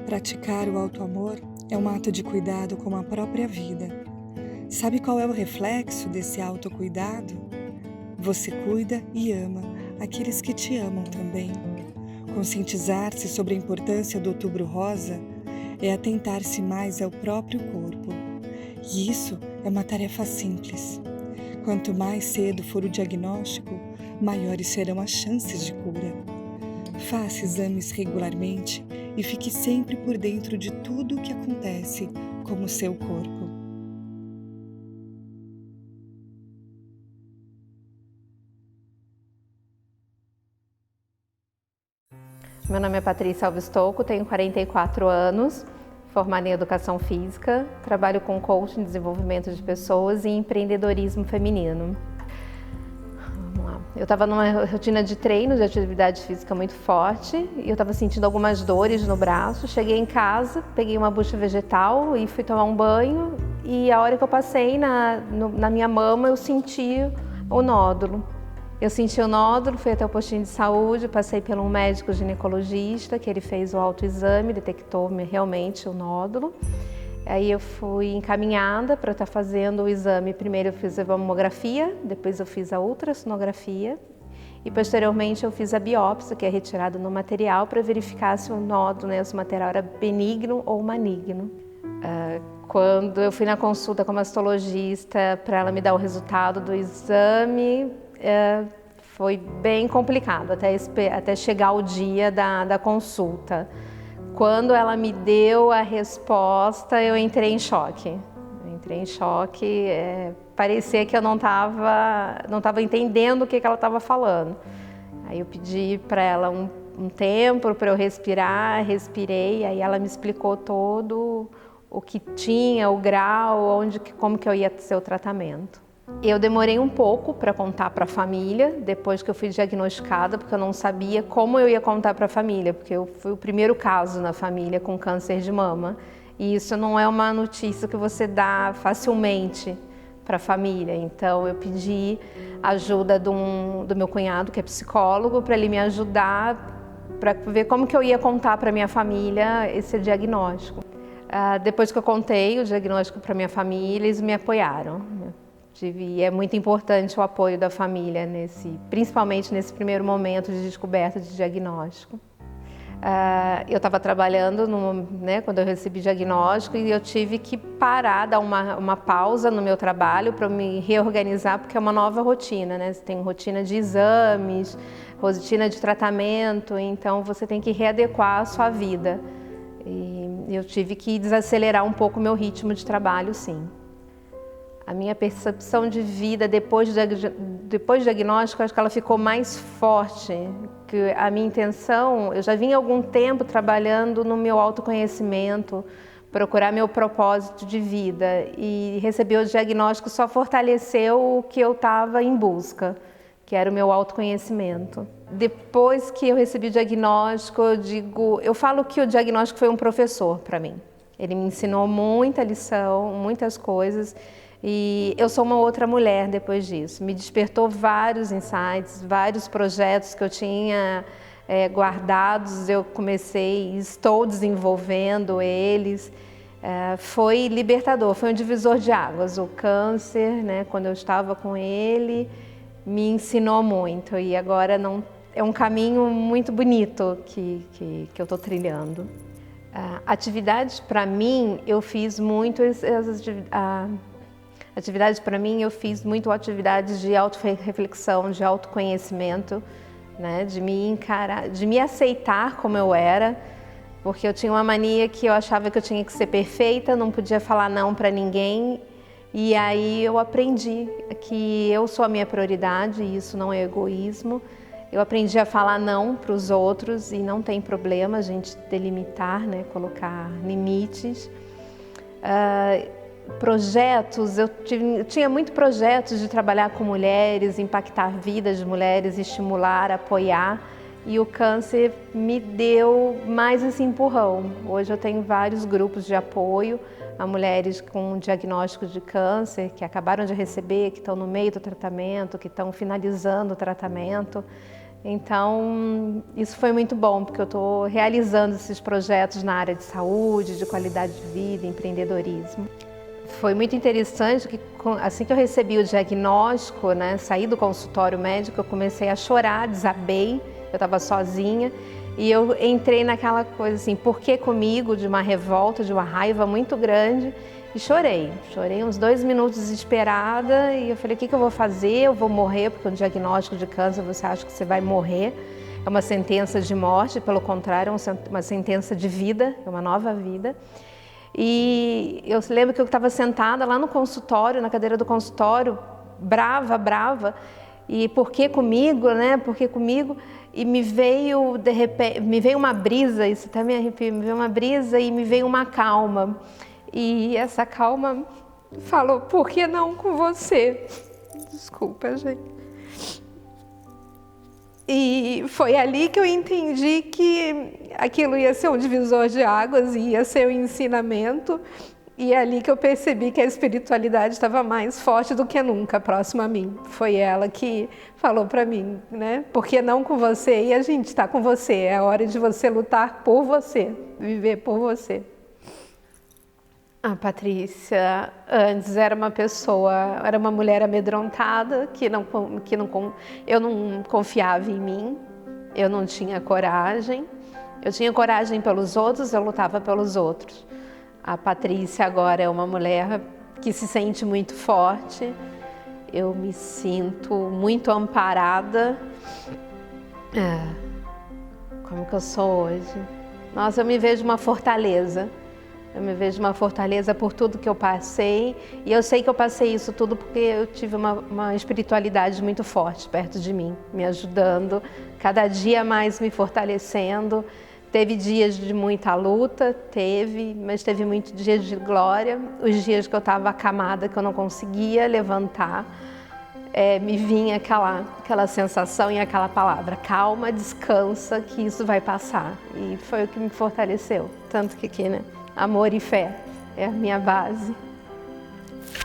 Praticar o auto-amor é um ato de cuidado com a própria vida. Sabe qual é o reflexo desse autocuidado? Você cuida e ama aqueles que te amam também. Conscientizar-se sobre a importância do Outubro Rosa é atentar-se mais ao próprio corpo. E isso é uma tarefa simples. Quanto mais cedo for o diagnóstico, maiores serão as chances de cura. Faça exames regularmente e fique sempre por dentro de tudo o que acontece com o seu corpo. Meu nome é Patrícia Alves Tocco, tenho 44 anos, formada em Educação Física, trabalho com coaching, desenvolvimento de pessoas e empreendedorismo feminino. Vamos lá. Eu estava numa rotina de treino, de atividade física muito forte e eu estava sentindo algumas dores no braço. Cheguei em casa, peguei uma bucha vegetal e fui tomar um banho e a hora que eu passei na minha mama eu senti o nódulo. Eu senti o nódulo, fui até o postinho de saúde, passei por um médico ginecologista, que ele fez o autoexame, detectou realmente o nódulo. Aí eu fui encaminhada para estar fazendo o exame. Primeiro eu fiz a mamografia, depois eu fiz a ultrassonografia e posteriormente eu fiz a biópsia, que é retirada no material, para verificar se o nódulo, se o material era benigno ou maligno. Quando eu fui na consulta com a mastologista para ela me dar o resultado do exame, foi bem complicado até chegar o dia da consulta. Quando ela me deu a resposta, eu entrei em choque. Parecia que eu não estava entendendo o que ela estava falando. Aí eu pedi para ela um tempo para eu respirar, respirei, aí ela me explicou todo o que tinha, o grau, como que eu ia ser o tratamento. Eu demorei um pouco para contar para a família, depois que eu fui diagnosticada, porque eu não sabia como eu ia contar para a família, porque eu fui o primeiro caso na família com câncer de mama. E isso não é uma notícia que você dá facilmente para a família. Então eu pedi ajuda do meu cunhado, que é psicólogo, para ele me ajudar, para ver como que eu ia contar para minha família esse diagnóstico. Depois que eu contei o diagnóstico para minha família, eles me apoiaram. E é muito importante o apoio da família, principalmente nesse primeiro momento de descoberta de diagnóstico. Eu estava trabalhando quando eu recebi diagnóstico e eu tive que parar, dar uma pausa no meu trabalho para me reorganizar, porque é uma nova rotina, né? Você tem rotina de exames, rotina de tratamento, então você tem que readequar a sua vida. E eu tive que desacelerar um pouco o meu ritmo de trabalho, sim. A minha percepção de vida depois do diagnóstico, acho que ela ficou mais forte. Que a minha intenção, eu já vinha há algum tempo trabalhando no meu autoconhecimento, procurar meu propósito de vida, e receber o diagnóstico só fortaleceu o que eu estava em busca, que era o meu autoconhecimento. Depois que eu recebi o diagnóstico, eu falo que o diagnóstico foi um professor para mim. Ele me ensinou muita lição, muitas coisas. E eu sou uma outra mulher depois disso. Me despertou vários insights, vários projetos que eu tinha guardados. Eu comecei, estou desenvolvendo eles. Foi libertador, foi um divisor de águas. O câncer, quando eu estava com ele, me ensinou muito. E agora é um caminho muito bonito que eu estou trilhando. Atividades para mim, eu fiz muito atividades de autorreflexão, de autoconhecimento, de me encarar, de me aceitar como eu era, porque eu tinha uma mania que eu achava que eu tinha que ser perfeita, não podia falar não para ninguém, e aí eu aprendi que eu sou a minha prioridade e isso não é egoísmo. Eu aprendi a falar não para os outros e não tem problema a gente delimitar, colocar limites. Projetos, eu tinha muito projetos de trabalhar com mulheres, impactar vidas de mulheres, estimular, apoiar, e o câncer me deu mais esse empurrão. Hoje eu tenho vários grupos de apoio a mulheres com diagnóstico de câncer, que acabaram de receber, que estão no meio do tratamento, que estão finalizando o tratamento. Então, isso foi muito bom, porque eu estou realizando esses projetos na área de saúde, de qualidade de vida, empreendedorismo. Foi muito interessante que assim que eu recebi o diagnóstico, né, saí do consultório médico, eu comecei a chorar, desabei, eu estava sozinha e eu entrei naquela coisa assim, por que comigo, de uma revolta, de uma raiva muito grande e chorei uns 2 minutos desesperada e eu falei, o que eu vou fazer? Eu vou morrer, porque um diagnóstico de câncer você acha que você vai morrer, é uma sentença de morte, pelo contrário, é uma sentença de vida, é uma nova vida. E eu lembro que eu estava sentada lá no consultório, na cadeira do consultório, brava, e por que comigo, né? Por que comigo? E me veio, de repente, me veio uma brisa, isso até me arrepia, me veio uma brisa e me veio uma calma. E essa calma falou, por que não com você? Desculpa, gente. E foi ali que eu entendi que aquilo ia ser um divisor de águas, ia ser um ensinamento. E é ali que eu percebi que a espiritualidade estava mais forte do que nunca próxima a mim. Foi ela que falou para mim, né? Por que não com você? E a gente está com você. É a hora de você lutar por você, viver por você. A Patrícia antes era uma mulher amedrontada, eu não confiava em mim, eu não tinha coragem. Eu tinha coragem pelos outros, eu lutava pelos outros. A Patrícia agora é uma mulher que se sente muito forte, eu me sinto muito amparada. Como que eu sou hoje? Nossa, eu me vejo uma fortaleza. Eu me vejo uma fortaleza por tudo que eu passei e eu sei que eu passei isso tudo porque eu tive uma espiritualidade muito forte perto de mim, me ajudando, cada dia mais me fortalecendo. Teve dias de muita luta, mas teve muitos dias de glória, os dias que eu estava acamada, que eu não conseguia levantar, me vinha aquela sensação e aquela palavra, calma, descansa, que isso vai passar. E foi o que me fortaleceu, tanto que aqui, né? Amor e fé é a minha base.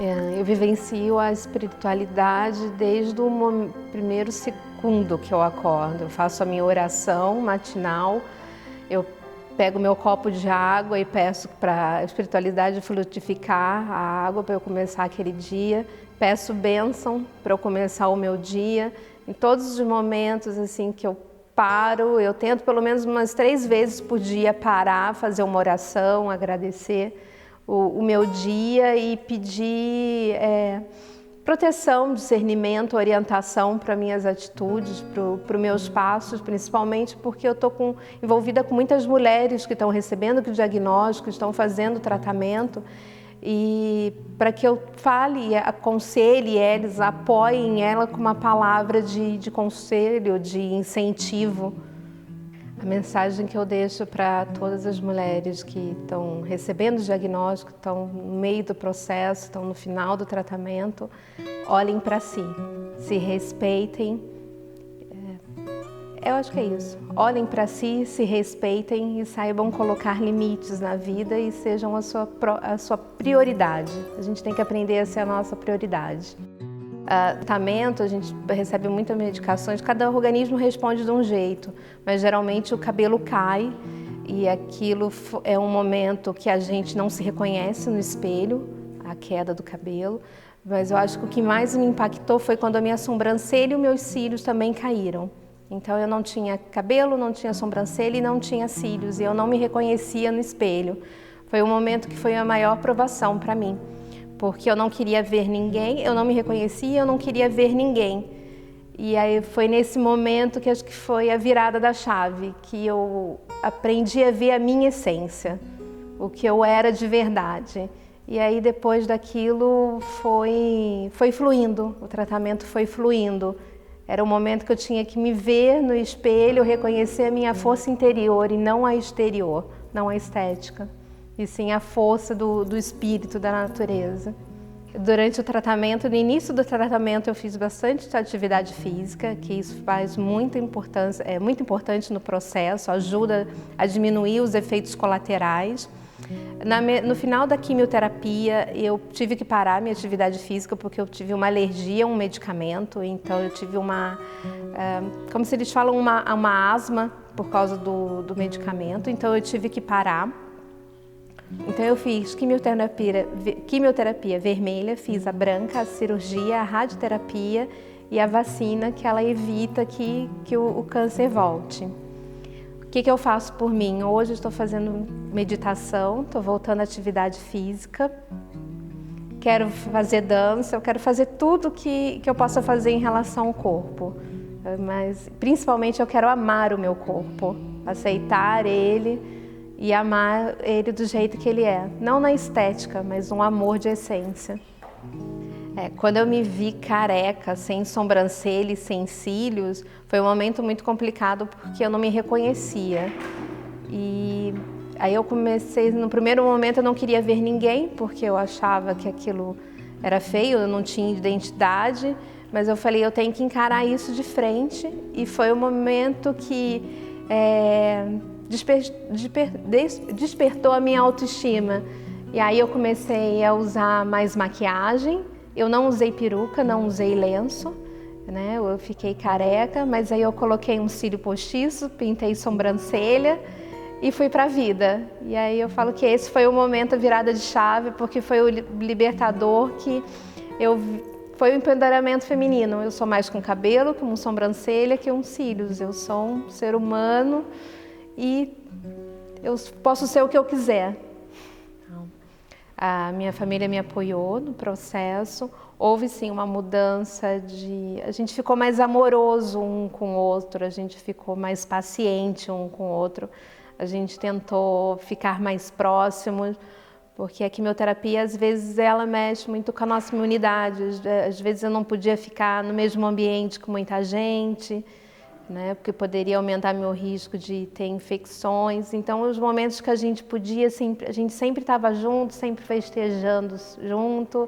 Eu vivencio a espiritualidade desde o primeiro segundo que eu acordo. Eu faço a minha oração matinal, eu pego meu copo de água e peço para a espiritualidade frutificar a água para eu começar aquele dia. Peço bênção para eu começar o meu dia. Em todos os momentos assim que eu paro, eu tento pelo menos umas 3 vezes por dia parar, fazer uma oração, agradecer o meu dia e pedir proteção, discernimento, orientação para minhas atitudes, para os meus passos, principalmente porque eu estou envolvida com muitas mulheres que estão recebendo o diagnóstico, estão fazendo tratamento. E para que eu fale, aconselhe eles, apoiem ela com uma palavra de conselho, de incentivo. A mensagem que eu deixo para todas as mulheres que estão recebendo o diagnóstico, estão no meio do processo, estão no final do tratamento, olhem para si, se respeitem. Eu acho que é isso. Olhem para si, se respeitem e saibam colocar limites na vida e sejam a sua prioridade. A gente tem que aprender a ser a nossa prioridade. Tratamento, a gente recebe muitas medicações, cada organismo responde de um jeito, mas geralmente o cabelo cai e aquilo é um momento que a gente não se reconhece no espelho, a queda do cabelo. Mas eu acho que o que mais me impactou foi quando a minha sobrancelha e os meus cílios também caíram. Então eu não tinha cabelo, não tinha sobrancelha e não tinha cílios e eu não me reconhecia no espelho. Foi um momento que foi a maior provação para mim, porque eu não queria ver ninguém, eu não me reconhecia, eu não queria ver ninguém. E aí foi nesse momento que acho que foi a virada da chave, que eu aprendi a ver a minha essência, o que eu era de verdade. E aí depois daquilo foi fluindo, o tratamento foi fluindo. Era o momento que eu tinha que me ver no espelho, reconhecer a minha força interior e não a exterior, não a estética, e sim a força do espírito, da natureza. Durante o tratamento, no início do tratamento, eu fiz bastante atividade física, que isso faz muita importância, é muito importante no processo, ajuda a diminuir os efeitos colaterais. No final da quimioterapia, eu tive que parar minha atividade física porque eu tive uma alergia a um medicamento, então eu tive como se eles falam, uma asma por causa do medicamento, então eu tive que parar. Então eu fiz quimioterapia vermelha, fiz a branca, a cirurgia, a radioterapia e a vacina, que ela evita que o câncer volte. O que eu faço por mim? Hoje eu estou fazendo meditação, estou voltando à atividade física, quero fazer dança, eu quero fazer tudo que eu possa fazer em relação ao corpo. Mas principalmente eu quero amar o meu corpo, aceitar ele e amar ele do jeito que ele é. Não na estética, mas um amor de essência. Quando eu me vi careca, sem sobrancelha e sem cílios, foi um momento muito complicado porque eu não me reconhecia. E aí eu comecei, no primeiro momento eu não queria ver ninguém, porque eu achava que aquilo era feio, eu não tinha identidade, mas eu falei, eu tenho que encarar isso de frente. E foi o momento que despertou a minha autoestima. E aí eu comecei a usar mais maquiagem. Eu não usei peruca, não usei lenço, né? Eu fiquei careca, mas aí eu coloquei um cílio postiço, pintei sobrancelha e fui pra vida. E aí eu falo que esse foi o momento, a virada de chave, porque foi o libertador foi o empoderamento feminino. Eu sou mais com cabelo, com sobrancelha, que um cílios. Eu sou um ser humano e eu posso ser o que eu quiser. A minha família me apoiou no processo. Houve sim uma mudança a gente ficou mais amoroso um com o outro, a gente ficou mais paciente um com o outro, a gente tentou ficar mais próximo, porque a quimioterapia às vezes ela mexe muito com a nossa imunidade, às vezes eu não podia ficar no mesmo ambiente com muita gente, né, porque poderia aumentar meu risco de ter infecções. Então, os momentos que a gente podia, a gente sempre estava junto, sempre festejando junto,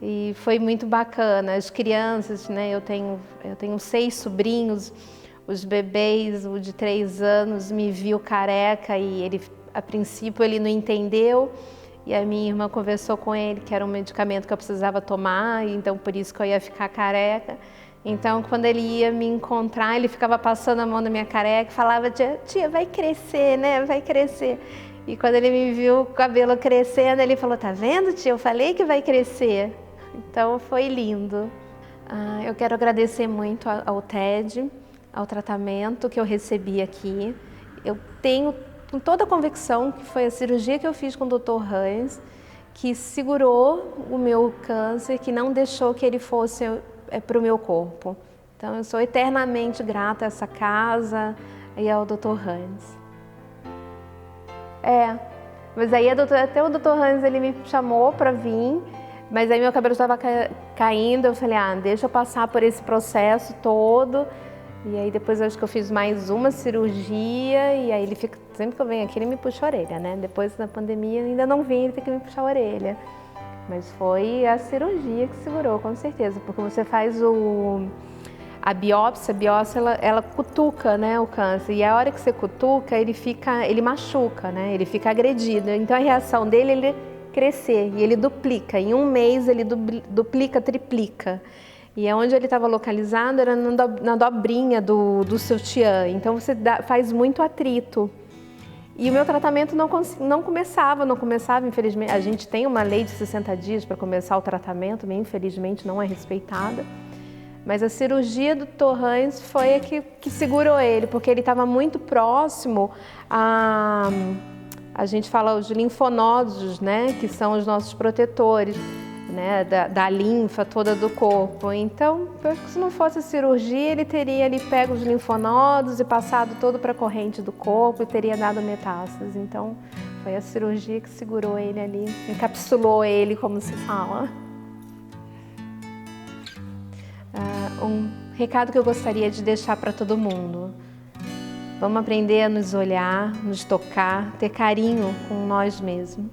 e foi muito bacana. As crianças, né, eu tenho 6 sobrinhos, os bebês, o de 3 anos me viu careca e a princípio ele não entendeu, e a minha irmã conversou com ele que era um medicamento que eu precisava tomar, então por isso que eu ia ficar careca. Então, quando ele ia me encontrar, ele ficava passando a mão na minha careca e falava, tia, vai crescer, né? Vai crescer. E quando ele me viu o cabelo crescendo, ele falou, tá vendo, tia? Eu falei que vai crescer. Então, foi lindo. Eu quero agradecer muito ao TED, ao tratamento que eu recebi aqui. Eu tenho com toda a convicção que foi a cirurgia que eu fiz com o Dr. Hans, que segurou o meu câncer, que não deixou que ele fosse para o meu corpo. Então, eu sou eternamente grata a essa casa e ao Dr. Hans. Mas aí até o Dr. Hans ele me chamou para vir, mas aí meu cabelo estava caindo, eu falei, deixa eu passar por esse processo todo. E aí depois eu acho que eu fiz mais uma cirurgia, e aí ele fica, sempre que eu venho aqui ele me puxa a orelha, né? Depois da pandemia ainda não vim, ele tem que me puxar a orelha. Mas foi a cirurgia que segurou, com certeza, porque você faz a biópsia ela cutuca, né, o câncer, e a hora que você cutuca, ele machuca, né, ele fica agredido. Então a reação dele é ele crescer, e ele duplica, em um mês ele duplica, triplica. E onde ele estava localizado era na dobrinha do sutiã, então você faz muito atrito. E o meu tratamento não começava, infelizmente. A gente tem uma lei de 60 dias para começar o tratamento, mas infelizmente não é respeitada. Mas a cirurgia do Dr. Hans foi a que segurou ele, porque ele estava muito próximo a gente fala os linfonodos, né, que são os nossos protetores, né, da linfa toda do corpo. Então, eu acho que se não fosse a cirurgia, ele teria ali pego os linfonodos e passado todo para a corrente do corpo e teria dado metástase. Então, foi a cirurgia que segurou ele ali, encapsulou ele, como se fala. Um recado que eu gostaria de deixar para todo mundo. Vamos aprender a nos olhar, nos tocar, ter carinho com nós mesmos.